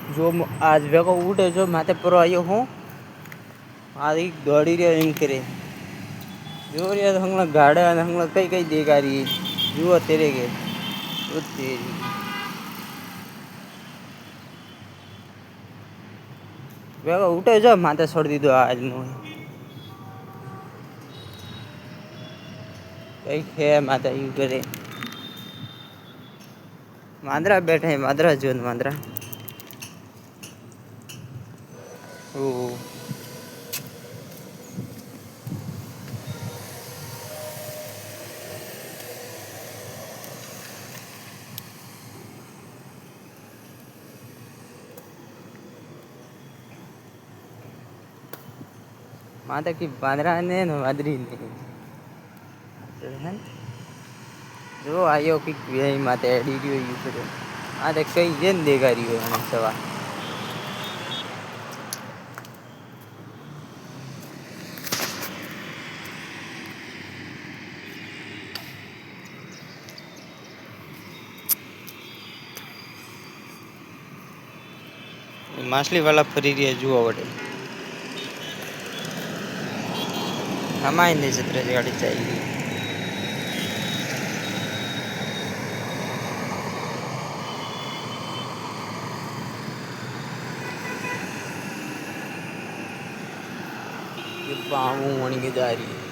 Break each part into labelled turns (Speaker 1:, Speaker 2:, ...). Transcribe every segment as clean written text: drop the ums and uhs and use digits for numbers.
Speaker 1: જો આજ ભેગો ઉઠે જો માથે પરો આવ્યો હું આ દોડી રહ્યો એમ કરે જો રહ્યા હમણાં ગાડા અને હમણાં કઈ કઈ દેખાડી જુઓ તેરે કે તેરી ભેગો ઉઠે જો માથે છોડી દીધો આજનું કઈ છે માથે એવું કરે માંદરા બેઠા માંદરા જો માંદરા ઓહ माता की बांद्रा ने मादरी ने जो आयो कि माता एडी रही यू करे आ देख कई जेन देगा रही हो मैंने सवा माछली वाला फरी रही है जुआ वटे हमारे नहीं चित्र गाड़ी चाहिए ये पाऊँ होने की जा रही है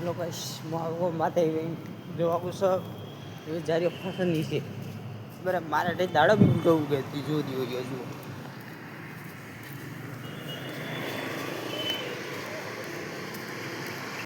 Speaker 1: लोग माथे जो सब जारी फसल नहीं से बराबर मारा दाड़ो भी उठो गए जो दियो गयो जो